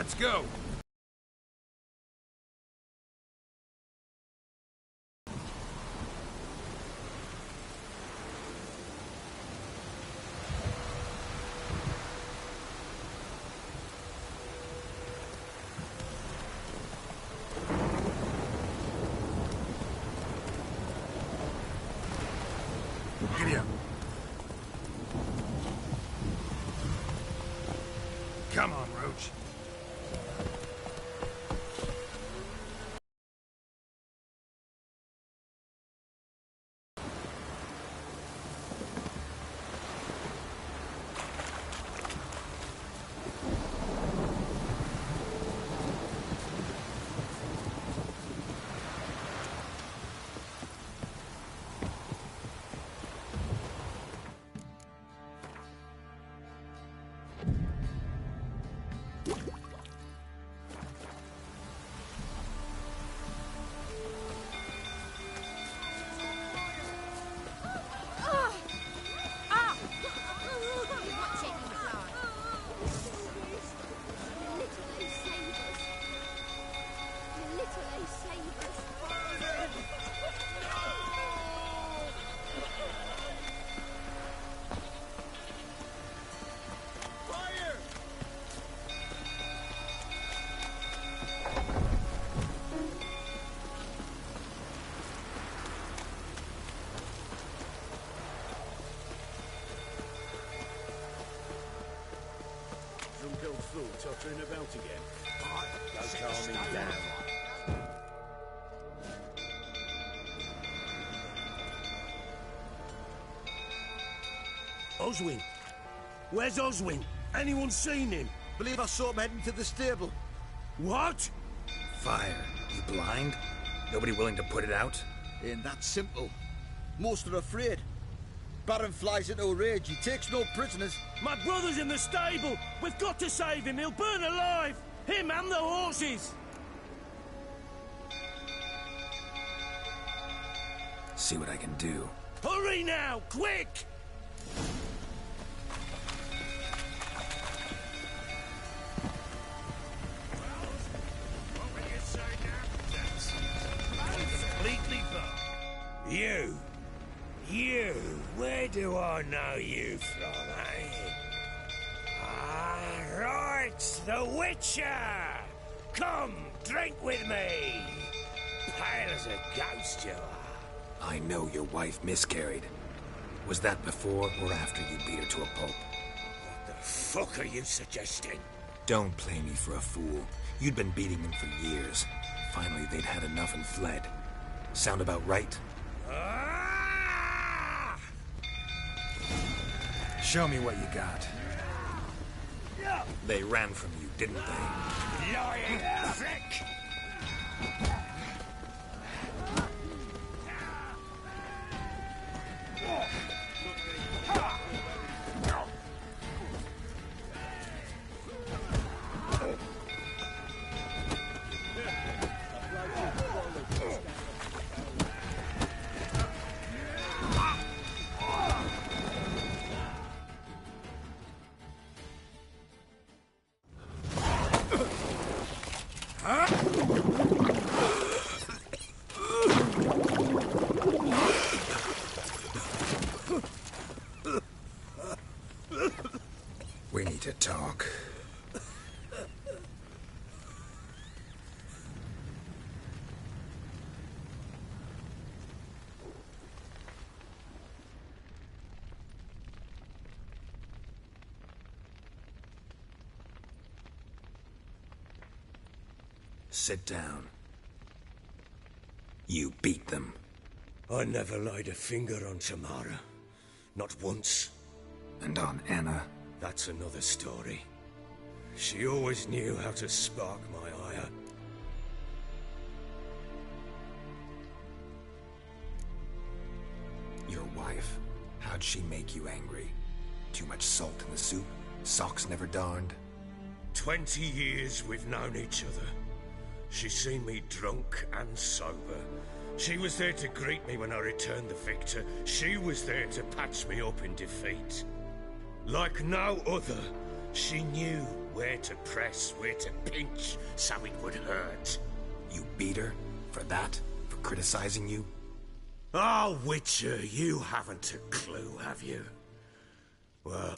Let's go. Giddy up. Come on, Roach. Drunk old fool tottering about again. Don't calm me down. Oswin? Where's Oswin? Anyone seen him? Believe I saw him heading to the stable. What? Fire. You blind? Nobody willing to put it out? Ain't that simple. Most are afraid. Baron flies into a rage. He takes no prisoners. My brother's in the stable. We've got to save him. He'll burn alive. Him and the horses. See what I can do. Hurry now, quick! Completely fine. You, where do I know you from, eh? Ah, right, the Witcher! Come, drink with me! Pale as a ghost you are. I know your wife miscarried. Was that before or after you beat her to a pulp? What the fuck are you suggesting? Don't play me for a fool. You'd been beating them for years. Finally, they'd had enough and fled. Sound about right? Ah! Show me what you got. They ran from you, didn't they? Lying prick! We need to talk. Sit down. You beat them. I never laid a finger on Tamara. Not once. And on Anna? That's another story. She always knew how to spark my ire. Your wife? How'd she make you angry? Too much salt in the soup? Socks never darned? 20 years we've known each other. She's seen me drunk and sober. She was there to greet me when I returned the victor. She was there to patch me up in defeat. Like no other, she knew where to press, where to pinch, so it would hurt. You beat her? For that? For criticizing you? Oh, Witcher, you haven't a clue, have you? Well...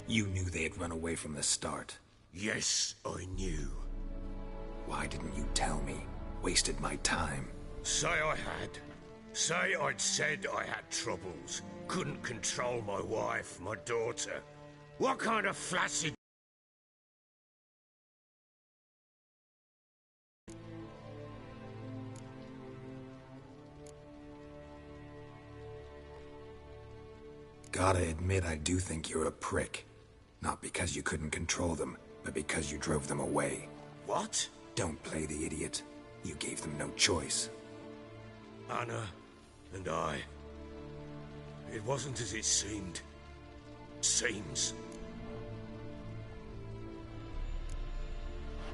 You knew they had run away from the start. Yes, I knew. Why didn't you tell me? Wasted my time. Say I had. Say I'd said I had troubles. Couldn't control my wife, my daughter. What kind of flaccid... Gotta admit, I do think you're a prick. Not because you couldn't control them, but because you drove them away. What? Don't play the idiot. You gave them no choice. Anna and I... It wasn't as it seemed. Seems.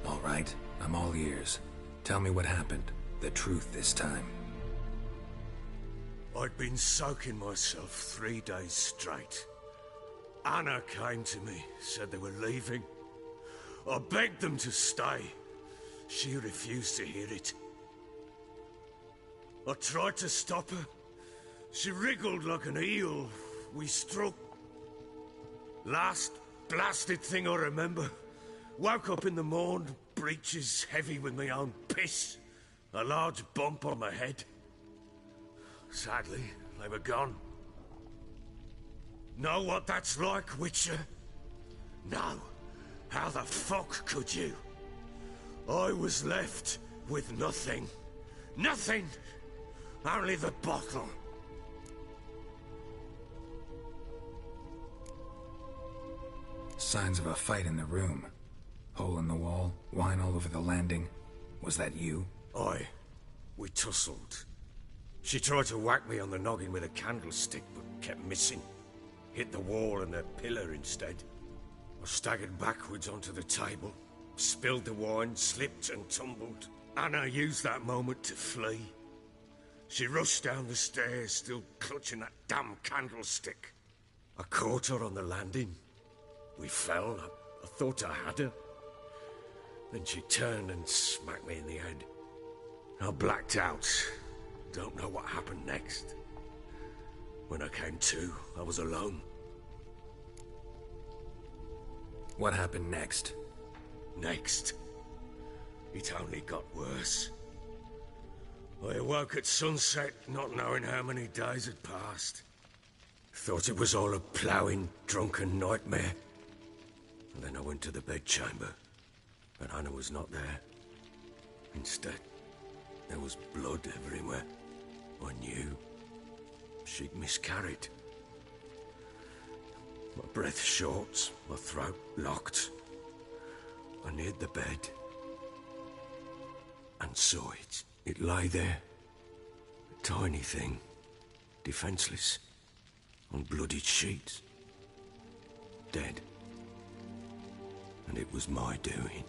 All right, I'm all ears. Tell me what happened. The truth this time. I'd been soaking myself 3 days straight. Anna came to me, said they were leaving. I begged them to stay. She refused to hear it. I tried to stop her. She wriggled like an eel. We struck. Last blasted thing I remember. Woke up in the morn, breeches heavy with my own piss. A large bump on my head. Sadly, they were gone. Know what that's like, Witcher? No. How the fuck could you? I was left with nothing. Nothing! Only the bottle. Signs of a fight in the room. Hole in the wall, wine all over the landing. Was that you? Aye. We tussled. She tried to whack me on the noggin with a candlestick, but kept missing. Hit the wall and a pillar instead. I staggered backwards onto the table, spilled the wine, slipped and tumbled. Anna used that moment to flee. She rushed down the stairs, still clutching that damn candlestick. I caught her on the landing. We fell. I thought I had her. Then she turned and smacked me in the head. I blacked out. Don't know what happened next. When I came to, I was alone. What happened next? Next? It only got worse. I awoke at sunset, not knowing how many days had passed. Thought it was all a ploughing, drunken nightmare. And then I went to the bedchamber, but Anna was not there. Instead, there was blood everywhere. I knew she'd miscarried. My breath short, my throat locked. I neared the bed and saw it. It lay there, a tiny thing, defenseless, on bloodied sheets, dead. And it was my doing.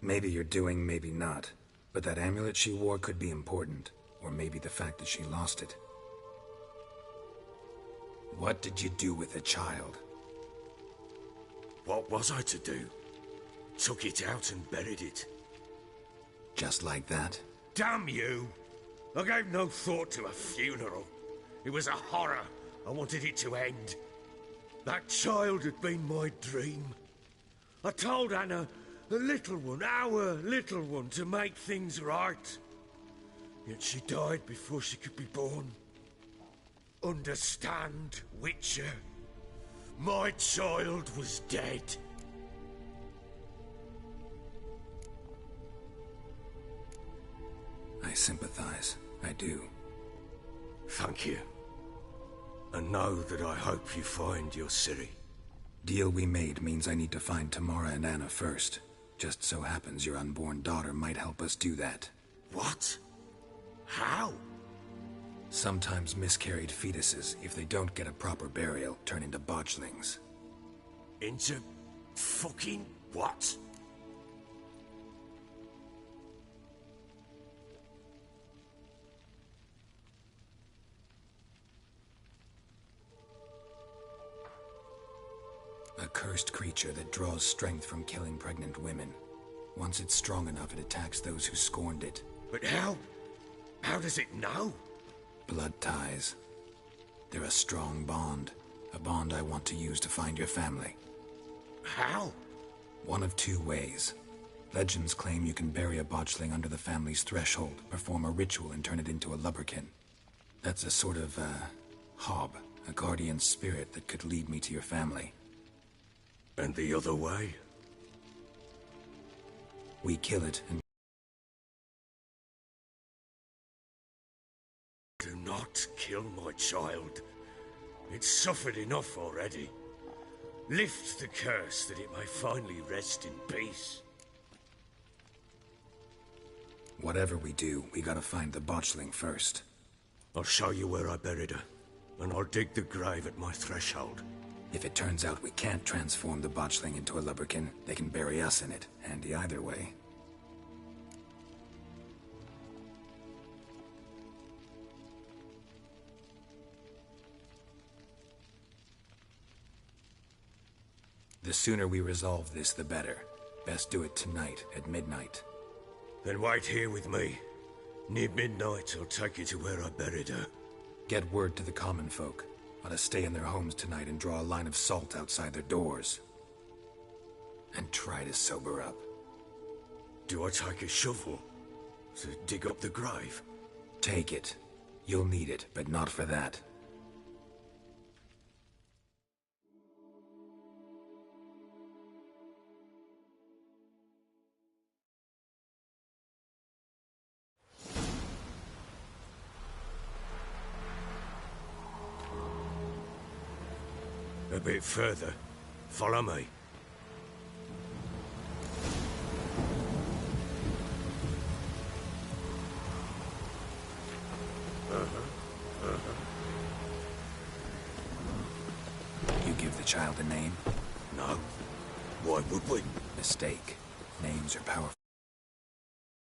Maybe you're doing, maybe not. But that amulet she wore could be important. Or maybe the fact that she lost it. What did you do with the child? What was I to do? Took it out and buried it. Just like that? Damn you! I gave no thought to a funeral. It was a horror. I wanted it to end. That child had been my dream. I told Anna, the little one, our little one, to make things right. Yet she died before she could be born. Understand, Witcher? My child was dead. I sympathize. I do. Thank you. And know that I hope you find your Ciri. Deal we made means I need to find Tamara and Anna first. Just so happens your unborn daughter might help us do that. What? How? Sometimes miscarried fetuses, if they don't get a proper burial, turn into botchlings. Into fucking what? A cursed creature that draws strength from killing pregnant women. Once it's strong enough, it attacks those who scorned it. But how? How does it know? Blood ties. They're a strong bond. A bond I want to use to find your family. How? One of two ways. Legends claim you can bury a botchling under the family's threshold, perform a ritual, and turn it into a lubberkin. That's a sort of, hob, a guardian spirit that could lead me to your family. And the other way? We kill it and... Do not kill my child. It's suffered enough already. Lift the curse that it may finally rest in peace. Whatever we do, we gotta find the botchling first. I'll show you where I buried her, and I'll dig the grave at my threshold. If it turns out we can't transform the botchling into a lubberkin, they can bury us in it. Handy either way. The sooner we resolve this, the better. Best do it tonight, at midnight. Then wait here with me. Near midnight, I'll take you to where I buried her. Get word to the common folk. Ought to stay in their homes tonight and draw a line of salt outside their doors. And try to sober up. Do I take a shovel to dig up the grave? Take it. You'll need it, but not for that. A bit further. Follow me. You give the child a name? No. Why would we? Mistake. Names are powerful.